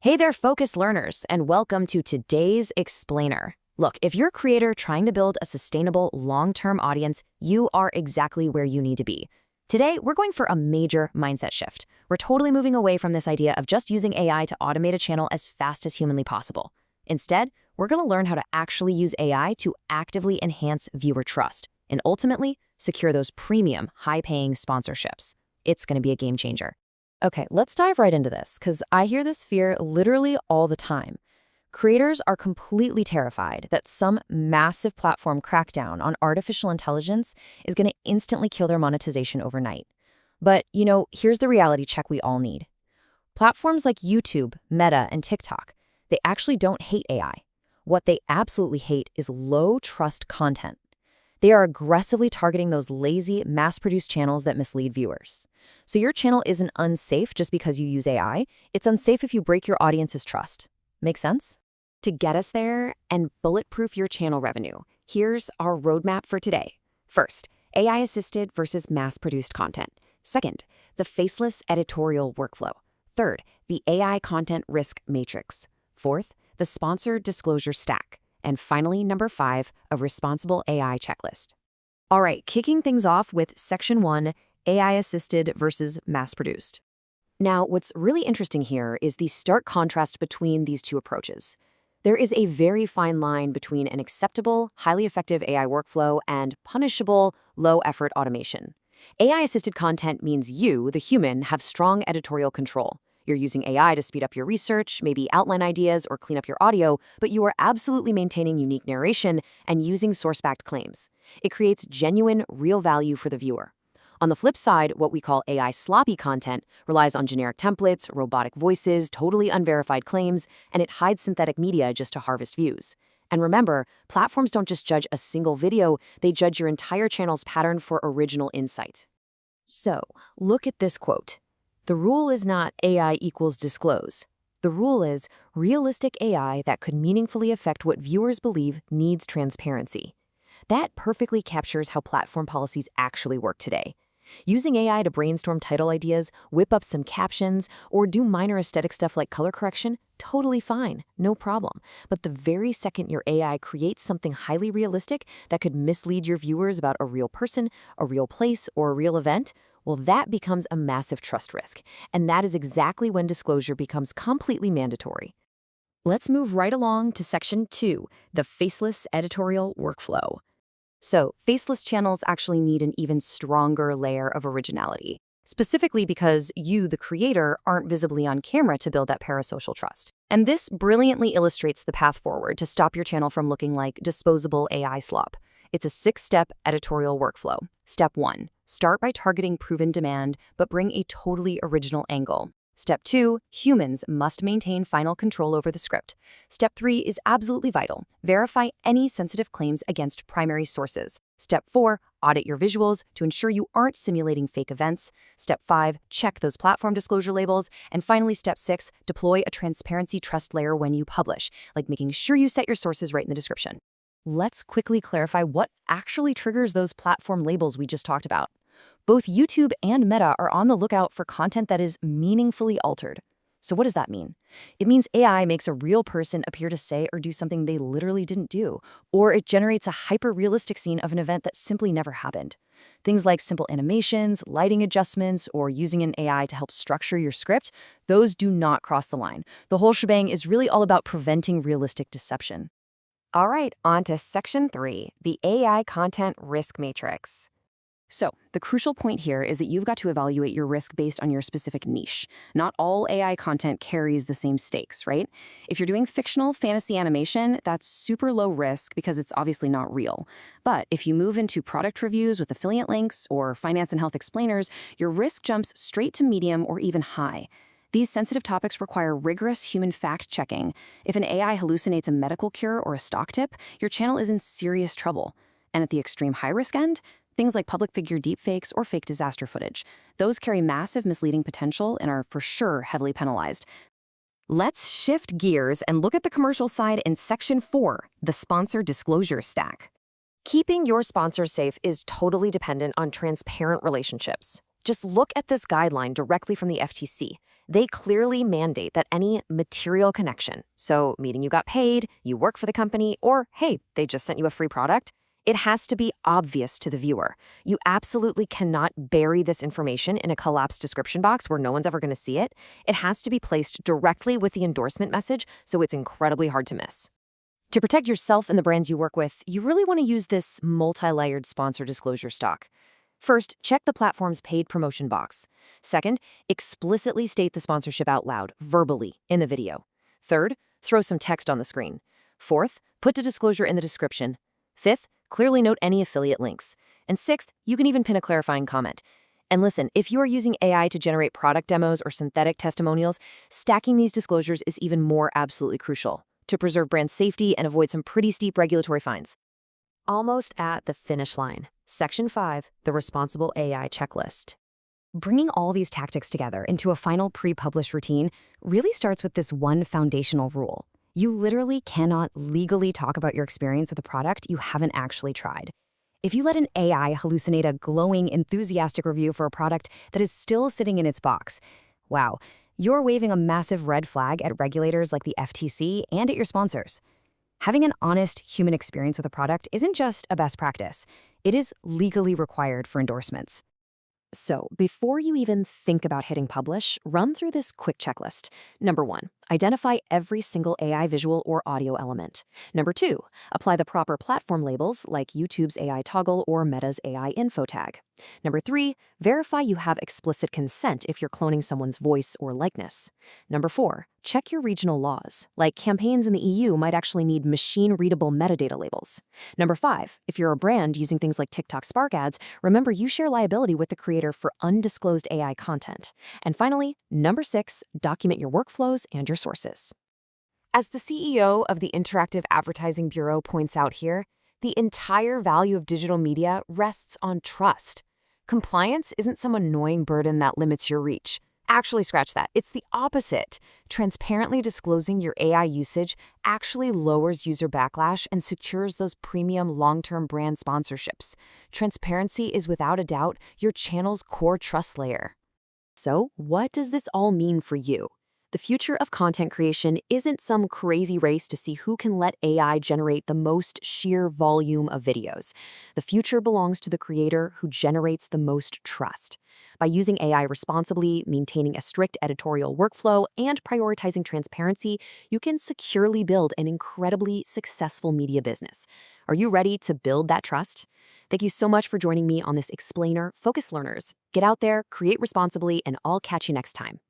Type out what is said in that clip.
Hey there, focused learners, and welcome to today's Explainer. Look, if you're a creator trying to build a sustainable, long-term audience, you are exactly where you need to be. Today, we're going for a major mindset shift. We're totally moving away from this idea of just using AI to automate a channel as fast as humanly possible. Instead, we're going to learn how to actually use AI to actively enhance viewer trust and ultimately secure those premium, high-paying sponsorships. It's going to be a game changer. Okay, let's dive right into this, because I hear this fear literally all the time. Creators are completely terrified that some massive platform crackdown on artificial intelligence is going to instantly kill their monetization overnight. But, here's the reality check we all need. Platforms like YouTube, Meta, and TikTok, they actually don't hate AI. What they absolutely hate is low-trust content. They are aggressively targeting those lazy, mass-produced channels that mislead viewers. So your channel isn't unsafe just because you use AI. It's unsafe if you break your audience's trust. Make sense? To get us there and bulletproof your channel revenue, here's our roadmap for today. First, AI-assisted versus mass-produced content. Second, the faceless editorial workflow. Third, the AI content risk matrix. Fourth, the sponsored disclosure stack. And finally, number 5, a responsible AI checklist. All right, kicking things off with Section 1, AI-assisted versus mass-produced. Now, what's really interesting here is the stark contrast between these two approaches. There is a very fine line between an acceptable, highly effective AI workflow and punishable, low-effort automation. AI-assisted content means you, the human, have strong editorial control. You're using AI to speed up your research, maybe outline ideas or clean up your audio, but you are absolutely maintaining unique narration and using source-backed claims. It creates genuine, real value for the viewer. On the flip side, what we call AI sloppy content relies on generic templates, robotic voices, totally unverified claims, and it hides synthetic media just to harvest views. And remember, platforms don't just judge a single video, they judge your entire channel's pattern for original insight. So, look at this quote. The rule is not AI equals disclose. The rule is realistic AI that could meaningfully affect what viewers believe needs transparency. That perfectly captures how platform policies actually work today. Using AI to brainstorm title ideas, whip up some captions, or do minor aesthetic stuff like color correction, totally fine, no problem. But the very second your AI creates something highly realistic that could mislead your viewers about a real person, a real place, or a real event, well, that becomes a massive trust risk. And that is exactly when disclosure becomes completely mandatory. Let's move right along to Section 2, the faceless editorial workflow. So, faceless channels actually need an even stronger layer of originality, specifically because you, the creator, aren't visibly on camera to build that parasocial trust. And this brilliantly illustrates the path forward to stop your channel from looking like disposable AI slop. It's a 6-step editorial workflow. Step 1, start by targeting proven demand, but bring a totally original angle. Step 2, humans must maintain final control over the script. Step 3 is absolutely vital. Verify any sensitive claims against primary sources. Step 4, audit your visuals to ensure you aren't simulating fake events. Step 5, check those platform disclosure labels. And finally, Step 6, deploy a transparency trust layer when you publish, like making sure you set your sources right in the description. Let's quickly clarify what actually triggers those platform labels we just talked about. Both YouTube and Meta are on the lookout for content that is meaningfully altered. So what does that mean? It means AI makes a real person appear to say or do something they literally didn't do, or it generates a hyper-realistic scene of an event that simply never happened. Things like simple animations, lighting adjustments, or using an AI to help structure your script, those do not cross the line. The whole shebang is really all about preventing realistic deception. All right, on to Section 3, the AI content risk matrix. So, the crucial point here is that you've got to evaluate your risk based on your specific niche. Not all AI content carries the same stakes, right? If you're doing fictional fantasy animation, that's super low risk because it's obviously not real. But if you move into product reviews with affiliate links or finance and health explainers, your risk jumps straight to medium or even high. These sensitive topics require rigorous human fact-checking. If an AI hallucinates a medical cure or a stock tip, your channel is in serious trouble. And at the extreme high-risk end, things like public figure deepfakes or fake disaster footage. Those carry massive misleading potential and are for sure heavily penalized. Let's shift gears and look at the commercial side in Section 4, the sponsor disclosure stack. Keeping your sponsors safe is totally dependent on transparent relationships. Just look at this guideline directly from the FTC. They clearly mandate that any material connection, so meaning you got paid, you work for the company, or hey, they just sent you a free product, it has to be obvious to the viewer. You absolutely cannot bury this information in a collapsed description box where no one's ever going to see it. It has to be placed directly with the endorsement message, so it's incredibly hard to miss. To protect yourself and the brands you work with, you really want to use this multi-layered sponsor disclosure stock. First, check the platform's paid promotion box. Second, explicitly state the sponsorship out loud, verbally, in the video. Third, throw some text on the screen. Fourth, put the disclosure in the description. Fifth, clearly note any affiliate links. And sixth, you can even pin a clarifying comment. And listen, if you are using AI to generate product demos or synthetic testimonials, stacking these disclosures is even more absolutely crucial to preserve brand safety and avoid some pretty steep regulatory fines. Almost at the finish line. Section 5, the Responsible AI Checklist. Bringing all these tactics together into a final pre-published routine really starts with this one foundational rule. You literally cannot legally talk about your experience with a product you haven't actually tried. If you let an AI hallucinate a glowing, enthusiastic review for a product that is still sitting in its box, wow, you're waving a massive red flag at regulators like the FTC and at your sponsors. Having an honest human experience with a product isn't just a best practice. It is legally required for endorsements. So, before you even think about hitting publish, run through this quick checklist. Number 1, identify every single AI visual or audio element. Number 2, apply the proper platform labels like YouTube's AI toggle or Meta's AI info tag. Number 3, verify you have explicit consent if you're cloning someone's voice or likeness. Number 4, check your regional laws, like campaigns in the EU might actually need machine-readable metadata labels. Number 5, if you're a brand using things like TikTok Spark ads, remember you share liability with the creator for undisclosed AI content. And finally, number 6, document your workflows and your sources. As the CEO of the Interactive Advertising Bureau points out here, the entire value of digital media rests on trust. Compliance isn't some annoying burden that limits your reach. Actually, scratch that. It's the opposite. Transparently disclosing your AI usage actually lowers user backlash and secures those premium long-term brand sponsorships. Transparency is without a doubt your channel's core trust layer. So, what does this all mean for you? The future of content creation isn't some crazy race to see who can let AI generate the most sheer volume of videos. The future belongs to the creator who generates the most trust. By using AI responsibly, maintaining a strict editorial workflow, and prioritizing transparency, you can securely build an incredibly successful media business. Are you ready to build that trust? Thank you so much for joining me on this explainer, Focus Learners. Get out there, create responsibly, and I'll catch you next time.